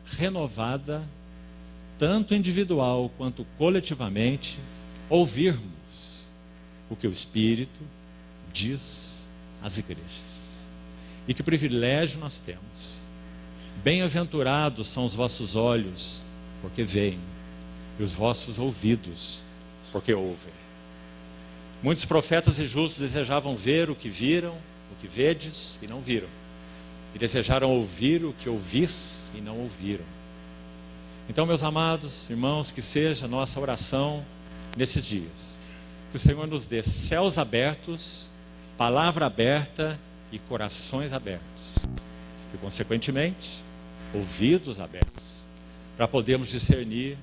renovada, tanto individual quanto coletivamente, ouvirmos o que o Espírito diz às igrejas. E que privilégio nós temos. Bem-aventurados são os vossos olhos, porque veem, e os vossos ouvidos, porque ouvem. Muitos profetas e justos desejavam ver o que viram, o que vedes e não viram. E desejaram ouvir o que ouvis e não ouviram. Então, meus amados irmãos, que seja a nossa oração nesses dias. Que o Senhor nos dê céus abertos, palavra aberta e corações abertos. E, consequentemente, ouvidos abertos. Para podermos discernir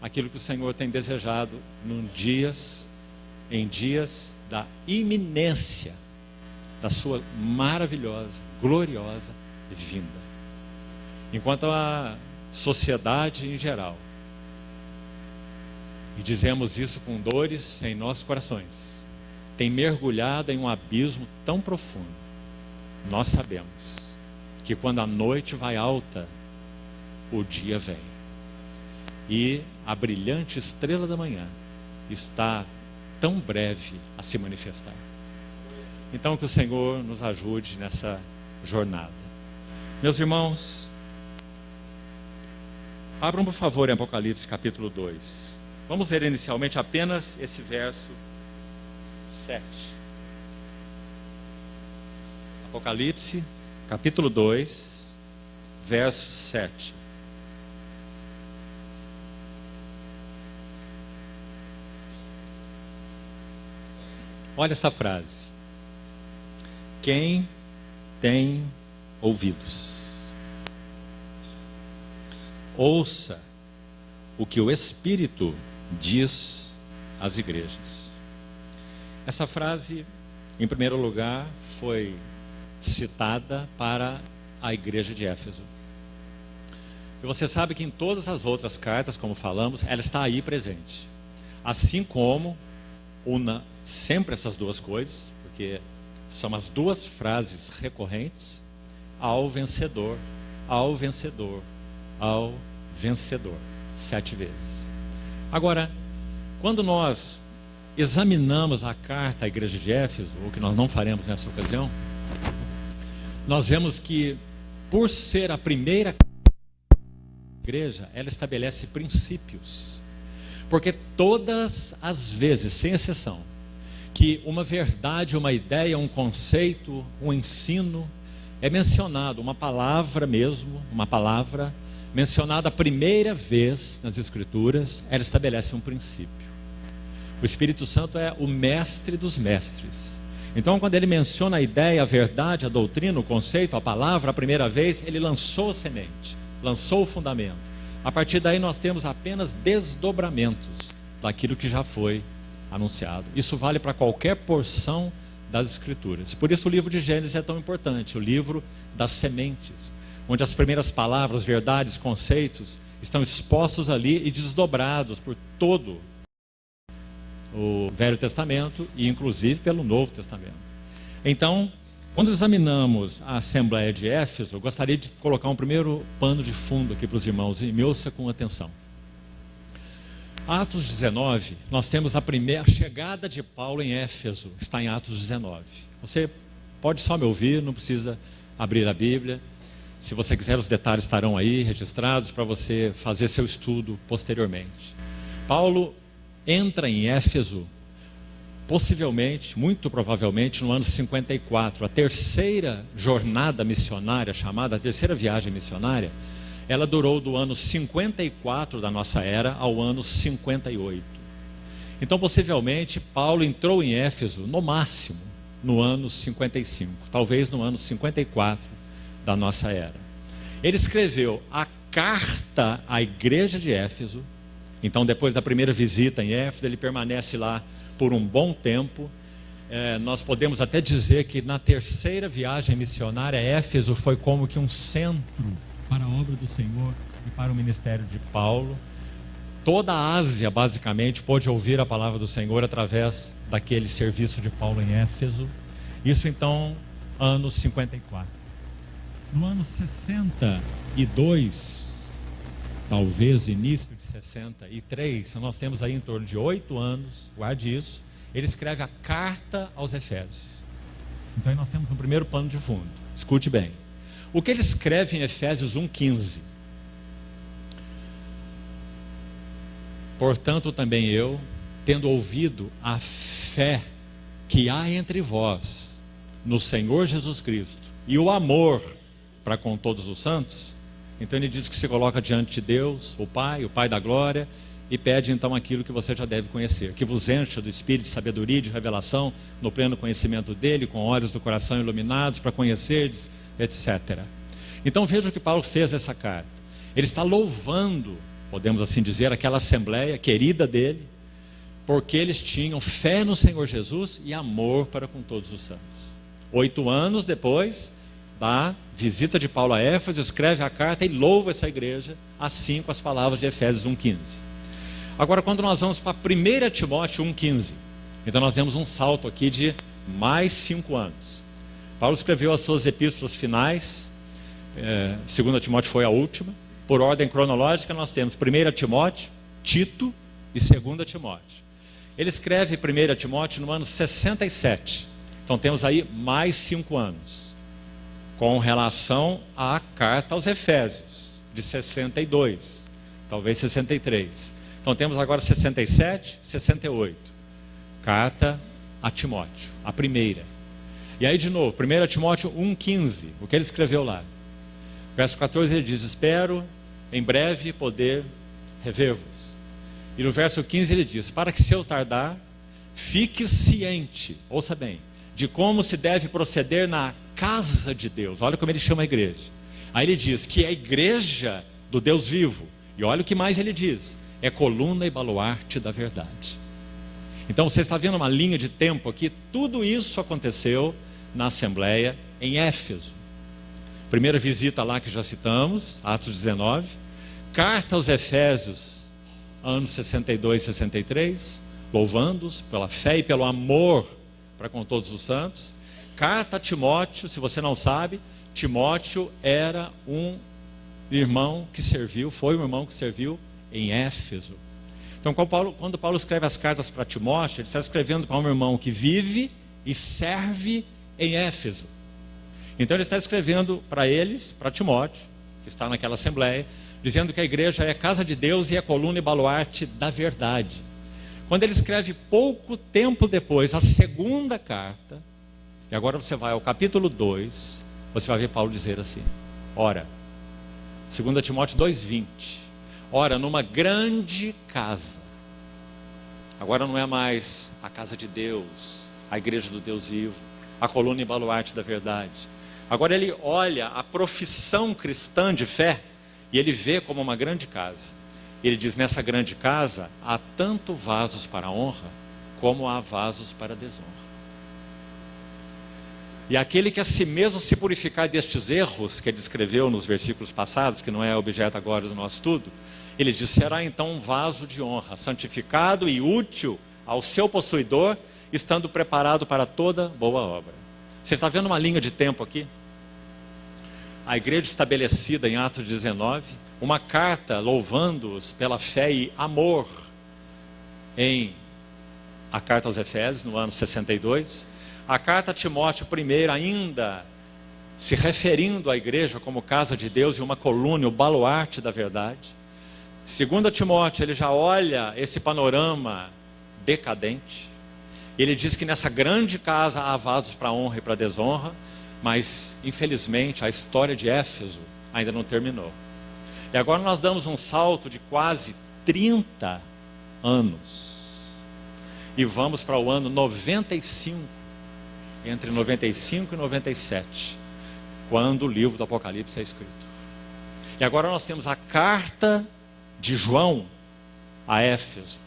aquilo que o Senhor tem desejado em dias da iminência da sua maravilhosa, gloriosa vinda. Enquanto a sociedade em geral, e dizemos isso com dores em nossos corações, tem mergulhado em um abismo tão profundo, nós sabemos que quando a noite vai alta, o dia vem. E a brilhante estrela da manhã está tão breve a se manifestar. Então que o Senhor nos ajude nessa jornada. Meus irmãos, abram por favor em Apocalipse capítulo 2. Vamos ver inicialmente apenas esse verso 7. Apocalipse capítulo 2, verso 7. Olha essa frase. Quem tem ouvidos, ouça o que o Espírito diz às igrejas. Essa frase, em primeiro lugar, foi citada para a igreja de Éfeso. E você sabe que em todas as outras cartas, como falamos, ela está aí presente. Assim como una sempre essas duas coisas, porque são as duas frases recorrentes: ao vencedor, ao vencedor, ao vencedor, 7 vezes. Agora, quando nós examinamos a carta à igreja de Éfeso, o que nós não faremos nessa ocasião, nós vemos que, por ser a primeira igreja, ela estabelece princípios. Porque todas as vezes, sem exceção, que uma verdade, uma ideia, um conceito, um ensino é mencionado, uma palavra mesmo, uma palavra mencionada a primeira vez nas Escrituras, ela estabelece um princípio. O Espírito Santo é o mestre dos mestres. Então, quando ele menciona a ideia, a verdade, a doutrina, o conceito, a palavra, a primeira vez, ele lançou a semente, lançou o fundamento. A partir daí nós temos apenas desdobramentos daquilo que já foi anunciado. Isso vale para qualquer porção das Escrituras. Por isso o livro de Gênesis é tão importante, o livro das sementes, onde as primeiras palavras, verdades, conceitos estão expostos ali e desdobrados por todo o Velho Testamento e inclusive pelo Novo Testamento. Então, quando examinamos a Assembleia de Éfeso, eu gostaria de colocar um primeiro pano de fundo aqui para os irmãos, e me ouça com atenção. Atos 19, nós temos a chegada de Paulo em Éfeso, está em Atos 19. Você pode só me ouvir, não precisa abrir a Bíblia. Se você quiser, os detalhes estarão aí registrados para você fazer seu estudo posteriormente. Paulo entra em Éfeso, possivelmente, muito provavelmente, no ano 54. A terceira jornada missionária, chamada a terceira viagem missionária, ela durou do ano 54 da nossa era ao ano 58. Então, possivelmente, Paulo entrou em Éfeso, no máximo, no ano 55. Talvez no ano 54 da nossa era. Ele escreveu a carta à igreja de Éfeso. Então, depois da primeira visita em Éfeso, ele permanece lá por um bom tempo. Nós podemos até dizer que na terceira viagem missionária, Éfeso foi como que um centro para a obra do Senhor e para o ministério de Paulo. Toda a Ásia, basicamente, pôde ouvir a palavra do Senhor através daquele serviço de Paulo em Éfeso. Isso, então, ano 54. No ano 62, talvez início de 63, nós temos aí em torno de 8 anos, guarde isso, ele escreve a carta aos Efésios. Então aí nós temos um primeiro pano de fundo, escute bem. O que ele escreve em Efésios 1,15? Portanto também eu, tendo ouvido a fé que há entre vós, no Senhor Jesus Cristo, e o amor para com todos os santos, então ele diz que se coloca diante de Deus, o Pai da glória, e pede então aquilo que você já deve conhecer, que vos encha do Espírito de sabedoria e de revelação, no pleno conhecimento dele, com olhos do coração iluminados, para conhecerdes, etc. Então veja o que Paulo fez nessa carta. Ele está louvando, podemos assim dizer, aquela assembleia querida dele, porque eles tinham fé no Senhor Jesus e amor para com todos os santos. 8 anos depois da visita de Paulo a Éfeso, escreve a carta e louva essa igreja, assim com as palavras de Efésios 1,15. Agora, quando nós vamos para 1 Timóteo 1,15, então nós temos um salto aqui de mais 5 anos. Paulo escreveu as suas epístolas finais, 2 Timóteo foi a última. Por ordem cronológica, nós temos 1 Timóteo, Tito e 2 Timóteo. Ele escreve 1 Timóteo no ano 67. Então temos aí mais 5 anos, com relação à carta aos Efésios, de 62, talvez 63. Então temos agora 67, 68. Carta a Timóteo, a primeira. E aí de novo, 1 Timóteo 1,15, o que ele escreveu lá? Verso 14 ele diz, espero em breve poder rever-vos. E no verso 15 ele diz, para que se eu tardar, fique ciente, ouça bem, de como se deve proceder na casa de Deus. Olha como ele chama a igreja. Aí ele diz que é a igreja do Deus vivo. E olha o que mais ele diz, é coluna e baluarte da verdade. Então você está vendo uma linha de tempo aqui, tudo isso aconteceu na Assembleia em Éfeso. Primeira visita lá que já citamos, Atos 19, carta aos Efésios, anos 62 e 63, louvando-os pela fé e pelo amor para com todos os santos. Carta a Timóteo, se você não sabe, Timóteo era um irmão que serviu, foi um irmão que serviu em Éfeso. Então quando Paulo escreve as cartas para Timóteo, ele está escrevendo para um irmão que vive e serve em Éfeso. Então ele está escrevendo para eles, para Timóteo, que está naquela assembleia, dizendo que a igreja é a casa de Deus e é a coluna e baluarte da verdade. Quando ele escreve pouco tempo depois a segunda carta, e agora você vai ao capítulo 2, você vai ver Paulo dizer assim, ora, 2 Timóteo 2,20, ora, numa grande casa, agora não é mais a casa de Deus, a igreja do Deus vivo, a coluna e baluarte da verdade. Agora ele olha a profissão cristã de fé e ele vê como uma grande casa. Ele diz, nessa grande casa há tanto vasos para a honra como há vasos para a desonra. E aquele que a si mesmo se purificar destes erros que ele descreveu nos versículos passados, que não é objeto agora do nosso estudo, ele diz, será então um vaso de honra, santificado e útil ao seu possuidor, estando preparado para toda boa obra. Você está vendo uma linha de tempo aqui? A igreja estabelecida em Atos 19, uma carta louvando-os pela fé e amor em a carta aos Efésios, no ano 62, a carta a Timóteo primeiro ainda se referindo à igreja como casa de Deus e uma coluna, o baluarte da verdade. 2 Timóteo, ele já olha esse panorama decadente, ele diz que nessa grande casa há vasos para honra e para desonra, mas infelizmente a história de Éfeso ainda não terminou. E agora nós damos um salto de quase 30 anos e vamos para o ano 95, entre 95 e 97, quando o livro do Apocalipse é escrito. E agora nós temos a carta de João a Éfeso,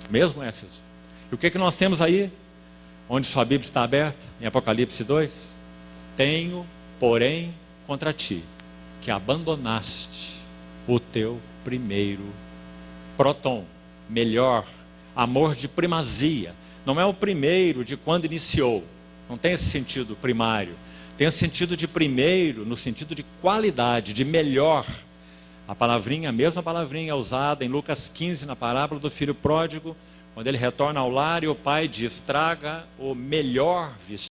mesmo Éfeso. E o que nós temos aí? Onde sua Bíblia está aberta, em Apocalipse 2. Tenho, porém, contra ti, que abandonaste o teu primeiro proton, melhor, amor de primazia. Não é o primeiro de quando iniciou, não tem esse sentido primário, tem o sentido de primeiro, no sentido de qualidade, de melhor, A mesma palavrinha usada em Lucas 15, na parábola do filho pródigo, quando ele retorna ao lar e o pai diz: traga o melhor vestido.